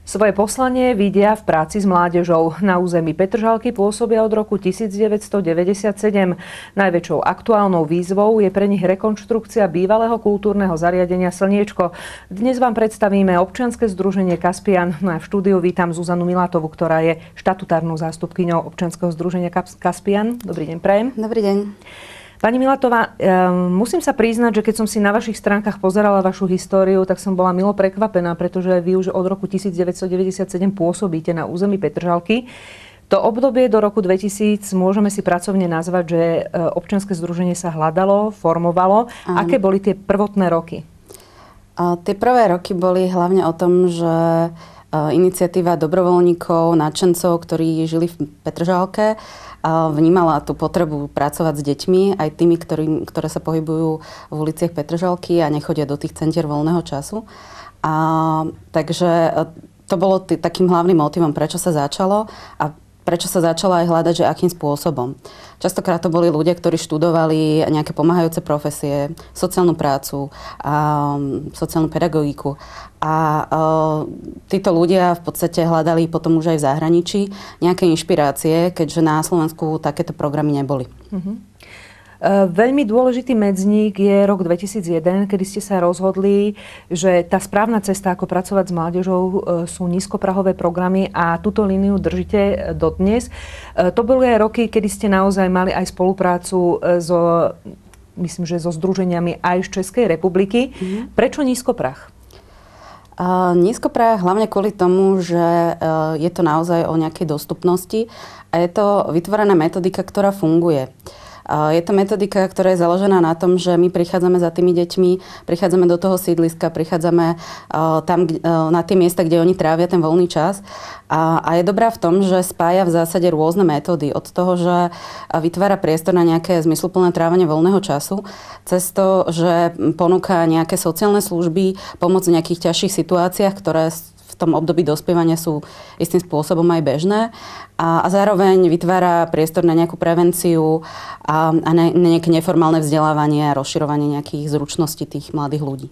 Svoje poslanie vidia v práci s mládežou. Na území Petržalky pôsobia od roku 1997. Najväčšou aktuálnou výzvou je pre nich rekonštrukcia bývalého kultúrneho zariadenia Slniečko. Dnes vám predstavíme občianske združenie Kaspian. No a v štúdiu vítam Zuzanu Milatovu, ktorá je štatutárnou zástupkyňou občianskeho združenia Kaspian. Dobrý deň, prajem. Dobrý deň. Pani Milatová, musím sa priznať, že keď som si na vašich stránkach pozerala vašu históriu, tak som bola milo prekvapená, pretože vy už od roku 1997 pôsobíte na území Petržalky. To obdobie do roku 2000 môžeme si pracovne nazvať, že občianske združenie sa hľadalo, formovalo. Aké boli tie prvotné roky? Tie prvé roky boli hlavne o tom, že iniciatíva dobrovoľníkov, nadšencov, ktorí žili v Petržalke, vnímala tú potrebu pracovať s deťmi, aj tými, ktoré sa pohybujú v uliciach Petržalky a nechodia do tých centier voľného času. Takže to bolo takým hlavným motivom, prečo sa začalo a prečo sa začalo aj hľadať, že akým spôsobom. Častokrát to boli ľudia, ktorí študovali nejaké pomáhajúce profesie, sociálnu prácu, sociálnu pedagogiku. A títo ľudia v podstate hľadali potom už aj v zahraničí nejaké inšpirácie, keďže na Slovensku takéto programy neboli. Veľmi dôležitý medzník je rok 2001, kedy ste sa rozhodli, že tá správna cesta, ako pracovať s mládežou, sú nízkoprahové programy a túto líniu držíte dodnes. To boli aj roky, kedy ste naozaj mali aj spoluprácu myslím, že so združeniami aj z Českej republiky. Prečo nízkoprah? Nízkoprah hlavne kvôli tomu, že je to naozaj o nejakej dostupnosti a je to vytvorená metodika, ktorá funguje. Je to metodika, ktorá je založená na tom, že my prichádzame za tými deťmi, prichádzame do toho sídliska, prichádzame tam na tie miesta, kde oni trávia ten voľný čas. A je dobrá v tom, že spája v zásade rôzne metódy. Od toho, že vytvára priestor na nejaké zmysluplné trávenie voľného času, cez to, že ponúka nejaké sociálne služby, pomoc v nejakých ťažších situáciách, ktoré v tom období dospievania sú istým spôsobom aj bežné a zároveň vytvára priestor na nejakú prevenciu a na nejaké neformálne vzdelávanie a rozširovanie nejakých zručností tých mladých ľudí.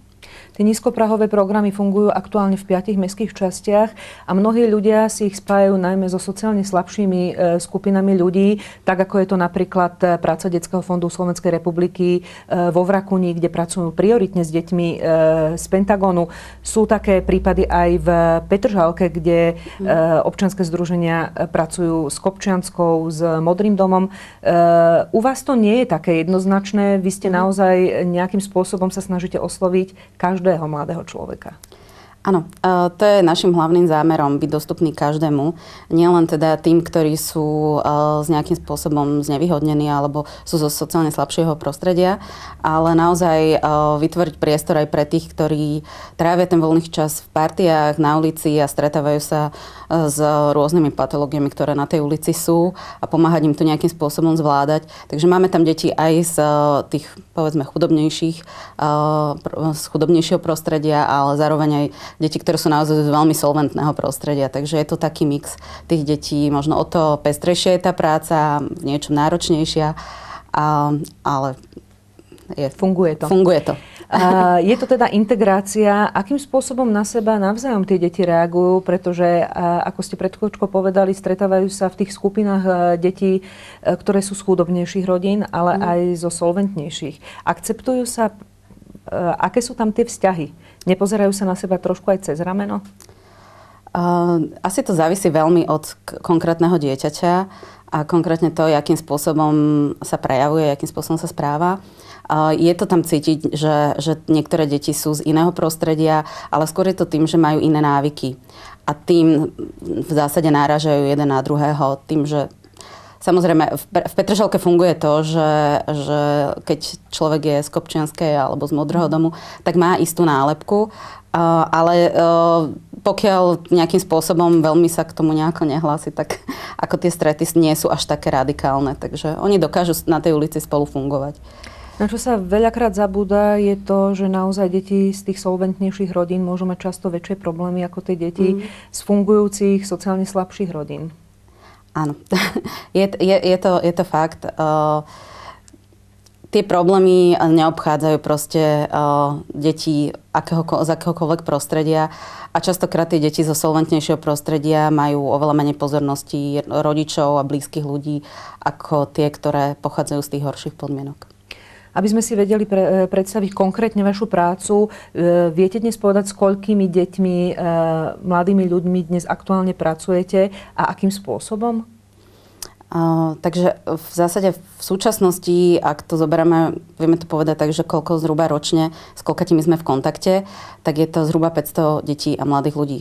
Tie nízkoprahové programy fungujú aktuálne v 5 mestských častiach a mnohí ľudia si ich spájajú najmä so sociálne slabšími skupinami ľudí, tak ako je to napríklad práca Detského fondu Slovenskej republiky vo Vrakuni, kde pracujú prioritne s deťmi z Pentagonu. Sú také prípady aj v Petržalke, kde občianske združenia pracujú s Kopčianskou, s Modrým domom. U vás to nie je také jednoznačné. Vy ste naozaj nejakým spôsobom sa snažíte osloviť každého mladého človeka. Áno, to je našim hlavným zámerom, byť dostupný každému. Nielen teda tým, ktorí sú s nejakým spôsobom znevýhodnení alebo sú zo sociálne slabšieho prostredia, ale naozaj vytvoriť priestor aj pre tých, ktorí trávia ten voľný čas v partiách, na ulici a stretávajú sa s rôznymi patológiami, ktoré na tej ulici sú a pomáhať im to nejakým spôsobom zvládať. Takže máme tam deti aj z tých, povedzme, z chudobnejšieho prostredia, ale zároveň aj deti, ktoré sú naozaj z veľmi solventného prostredia. Takže je to taký mix tých detí. Možno o to pestrejšia je tá práca, v niečom náročnejšia, ale funguje to. Funguje to. Je to teda integrácia. Akým spôsobom na seba navzájom tie deti reagujú? Pretože, ako ste pred chvíľočkou povedali, stretávajú sa v tých skupinách detí, ktoré sú z chudobnejších rodín, ale aj zo solventnejších. Akceptujú sa? Aké sú tam tie vzťahy? Nepozerajú sa na seba trošku aj cez rameno? Asi to závisí veľmi od konkrétneho dieťaťa a konkrétne to, akým spôsobom sa prejavuje, akým spôsobom sa správa. Je to tam cítiť, že niektoré deti sú z iného prostredia, ale skôr je to tým, že majú iné návyky. A tým v zásade náražajú jeden na druhého. Tým, že samozrejme v Petržalke funguje to, že keď človek je z Kopčianskej alebo z Modrého domu, tak má istú nálepku, ale pokiaľ nejakým spôsobom veľmi sa k tomu nejako nehlási, tak ako tie strety nie sú až také radikálne. Takže oni dokážu na tej ulici spolu fungovať. Na čo sa veľakrát zabúda, je to, že naozaj deti z tých solventnejších rodín môžu mať často väčšie problémy ako tie deti z fungujúcich sociálne slabších rodín. Áno, je to fakt. tie problémy neobchádzajú proste deti z akéhokoľvek prostredia a častokrát tie deti zo solventnejšieho prostredia majú oveľa menej pozornosti rodičov a blízkych ľudí ako tie, ktoré pochádzajú z tých horších podmienok. Aby sme si vedeli predstaviť konkrétne vašu prácu, viete dnes povedať, s koľkými deťmi, mladými ľuďmi dnes aktuálne pracujete a akým spôsobom? Takže v zásade v súčasnosti, ak to zoberieme, vieme to povedať tak, že koľko zhruba ročne, s koľkatými sme v kontakte, tak je to zhruba 500 detí a mladých ľudí.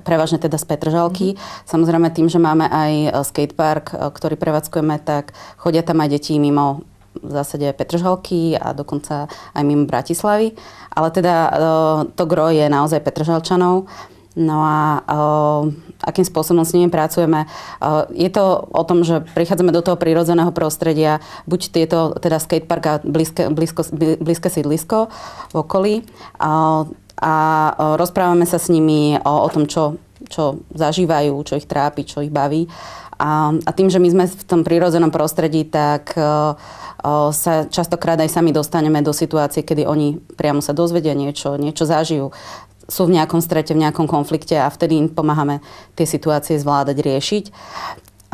Prevažne teda z Petržalky. Samozrejme tým, že máme aj skatepark, ktorý prevádzkujeme, tak chodia tam aj deti mimo v zásade Petržalky a dokonca aj mimo Bratislavy. Ale teda to gro je naozaj Petržalčanov. No a akým spôsobom s nimi pracujeme? Je to o tom, že prichádzame do toho prírodzeného prostredia, buď tieto, teda skatepark a blízke sídlisko v okolí a rozprávame sa s nimi o tom, čo zažívajú, čo ich trápi, čo ich baví. A tým, že my sme v tom prírodzenom prostredí, tak sa častokrát aj sami dostaneme do situácie, kedy oni priamo sa dozvedia niečo zažijú. Sú v nejakom strete, v nejakom konflikte a vtedy im pomáhame tie situácie zvládať, riešiť.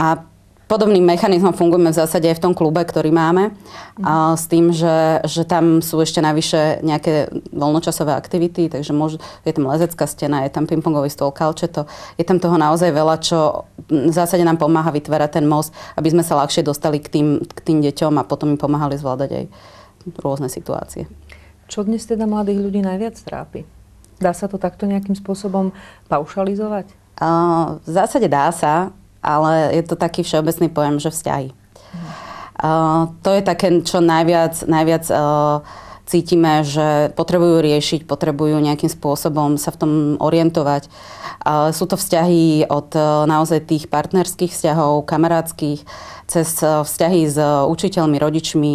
A podobným mechanizmom fungujeme v zásade aj v tom klube, ktorý máme. S tým, že tam sú ešte navyše nejaké voľnočasové aktivity, takže je tam lezecká stena, je tam pingpongový stôl, kalčeto. Je tam toho naozaj veľa, čo v zásade nám pomáha vytvárať ten most, aby sme sa ľahšie dostali k tým deťom a potom im pomáhali zvládať aj rôzne situácie. Čo dnes teda mladých ľudí najviac trápi? Dá sa to takto nejakým spôsobom paušalizovať? V zásade dá sa, ale je to taký všeobecný pojem, že vzťahy. To je také, čo najviac cítime, že potrebujú riešiť, potrebujú nejakým spôsobom sa v tom orientovať. Sú to vzťahy od naozaj tých partnerských vzťahov, kamarátskych, cez vzťahy s učiteľmi, rodičmi,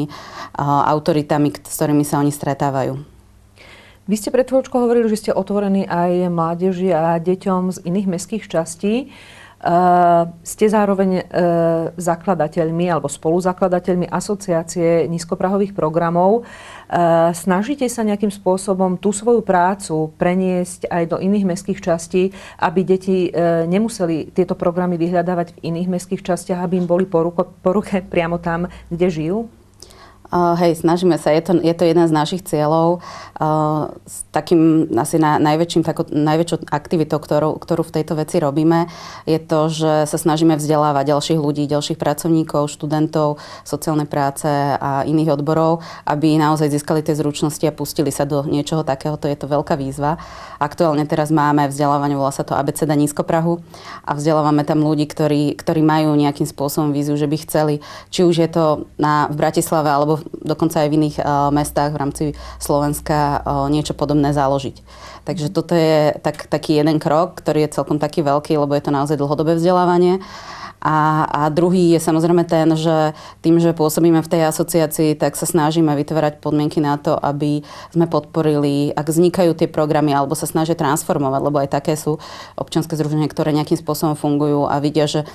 autoritami, s ktorými sa oni stretávajú. Vy ste pred chvíľočkou hovorili, že ste otvorení aj mládeži a deťom z iných mestských častí. Ste zároveň zakladateľmi alebo spoluzakladateľmi asociácie nízkoprahových programov. Snažíte sa nejakým spôsobom tú svoju prácu preniesť aj do iných mestských častí, aby deti nemuseli tieto programy vyhľadávať v iných mestských častiach, aby im boli po ruke priamo tam, kde žijú? Hej, snažíme sa. Je to jeden z našich cieľov. S takým asi najväčšou aktivitou, ktorú v tejto veci robíme, je to, že sa snažíme vzdelávať ďalších ľudí, ďalších pracovníkov, študentov sociálnej práce a iných odborov, aby naozaj získali tie zručnosti a pustili sa do niečoho takéhoto. Je to veľká výzva. Aktuálne teraz máme vzdelávanie, volá sa to abeceda nízkoprahu a vzdelávame tam ľudí, ktorí majú nejakým spôsobom víziu, že by chceli, či už je to v Bratislave alebo dokonca aj v iných mestách v rámci Slovenska niečo podobné založiť. Takže toto je taký jeden krok, ktorý je celkom taký veľký, lebo je to naozaj dlhodobé vzdelávanie. A druhý je samozrejme ten, že tým, že pôsobíme v tej asociácii, tak sa snažíme vytvárať podmienky na to, aby sme podporili, ak vznikajú tie programy, alebo sa snažia transformovať, lebo aj také sú občianske združenia, ktoré nejakým spôsobom fungujú a vidia, že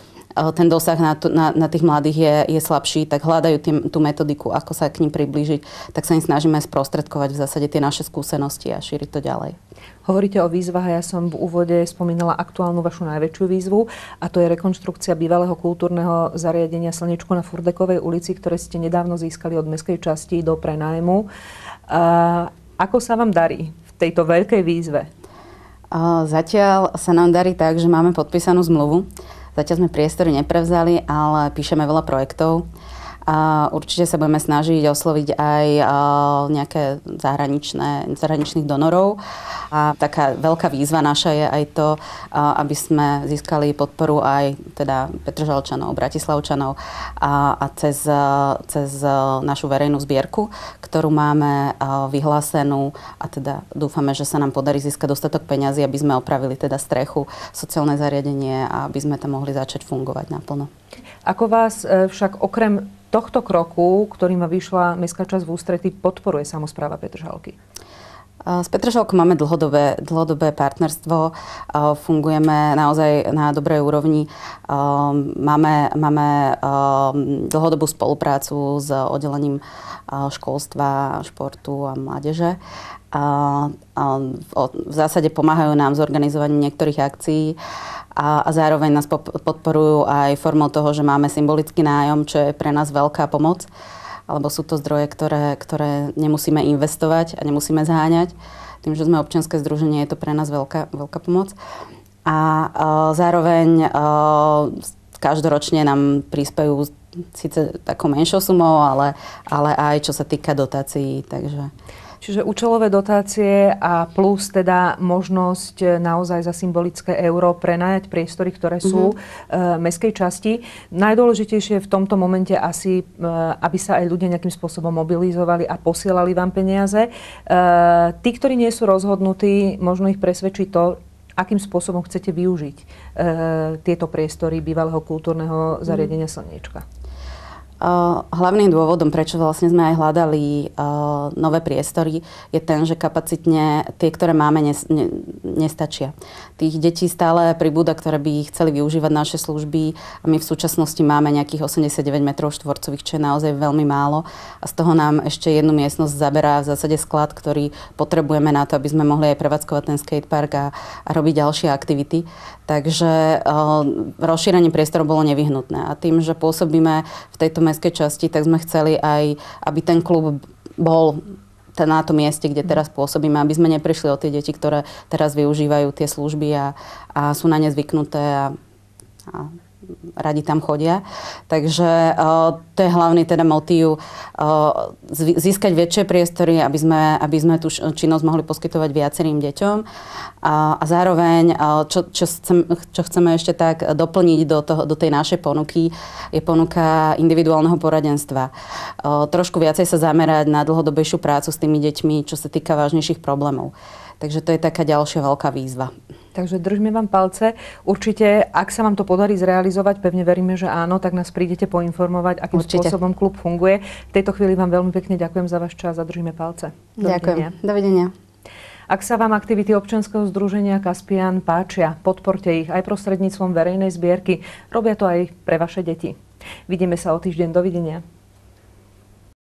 ten dosah na tých mladých je slabší, tak hľadajú tú metodiku, ako sa k ním priblížiť, tak sa im snažíme sprostredkovať v zásade tie naše skúsenosti a šíriť to ďalej. Hovoríte o výzvach a ja som v úvode spomínala aktuálnu vašu najväčšiu výzvu a to je rekonštrukcia bývalého kultúrneho zariadenia Slnečko na Furdekovej ulici, ktoré ste nedávno získali od mestskej časti do prenájmu. Ako sa vám darí v tejto veľkej výzve? Zatiaľ sa nám darí tak, že máme podpísanú zmluvu. Zatiaľ sme priestory neprevzali, ale píšeme veľa projektov. A určite sa budeme snažiť osloviť aj nejaké zahraničných donorov. A taká veľká výzva naša je aj to, aby sme získali podporu aj teda Petržalčanov, Bratislavčanov a cez našu verejnú zbierku, ktorú máme vyhlásenú a teda dúfame, že sa nám podarí získať dostatok peňazí, aby sme opravili teda strechu, sociálne zariadenie a aby sme tam mohli začať fungovať naplno. Ako vás však okrem tohto kroku, ktorým vyšla mestská časť v ústretí, podporuje samospráva Petržalky? S Petržalkou máme dlhodobé partnerstvo, fungujeme naozaj na dobrej úrovni. Máme dlhodobú spoluprácu s oddelením školstva, športu a mládeže. V zásade pomáhajú nám s organizovaním niektorých akcií a zároveň nás podporujú aj formou toho, že máme symbolický nájom, čo je pre nás veľká pomoc. Alebo sú to zdroje, ktoré nemusíme investovať a nemusíme zháňať. Tým, že sme občianske združenie, je to pre nás veľká pomoc. A zároveň každoročne nám prispejú síce takou menšou sumou, ale aj čo sa týka dotácií. Čiže účelové dotácie a plus teda možnosť naozaj za symbolické euro prenajať priestory, ktoré sú v mestskej časti. Najdôležitejšie v tomto momente asi, aby sa aj ľudia nejakým spôsobom mobilizovali a posielali vám peniaze. Tí, ktorí nie sú rozhodnutí, možno ich presvedčí to, akým spôsobom chcete využiť tieto priestory bývalého kultúrneho zariadenia Slniečka. Hlavným dôvodom, prečo vlastne sme aj hľadali nové priestory, je ten, že kapacitne tie, ktoré máme, nestačia. Tých detí stále pribúda, ktoré by chceli využívať naše služby a my v súčasnosti máme nejakých 89 m2, čo je naozaj veľmi málo a z toho nám ešte jednu miestnosť zaberá v zásade sklad, ktorý potrebujeme na to, aby sme mohli aj prevádzkovať ten skatepark a robiť ďalšie aktivity. Takže rozšírenie priestorov bolo nevyhnutné a tým, že pôsobíme v tejto mestskej časti, tak sme chceli aj, aby ten klub bol na tom mieste, kde teraz pôsobíme, aby sme neprišli o tie deti, ktoré teraz využívajú tie služby a sú na ne zvyknuté a radi tam chodia. Takže to je hlavný teda motív získať väčšie priestory, aby sme tú činnosť mohli poskytovať viacerým deťom. A zároveň, čo chceme ešte tak doplniť do tej našej ponuky, je ponuka individuálneho poradenstva. Trošku viacej sa zamerať na dlhodobejšiu prácu s tými deťmi, čo sa týka vážnejších problémov. Takže to je taká ďalšia veľká výzva. Takže držme vám palce. Určite, ak sa vám to podarí zrealizovať, pevne veríme, že áno, tak nás prídete poinformovať, akým spôsobom klub funguje. V tejto chvíli vám veľmi pekne ďakujem za váš čas a držíme palce. Ďakujem. Dovidenia. Ak sa vám aktivity občianskeho združenia Kaspian páčia, podporte ich aj prostredníctvom verejnej zbierky. Robia to aj pre vaše deti. Vidíme sa o týždeň. Dovidenia.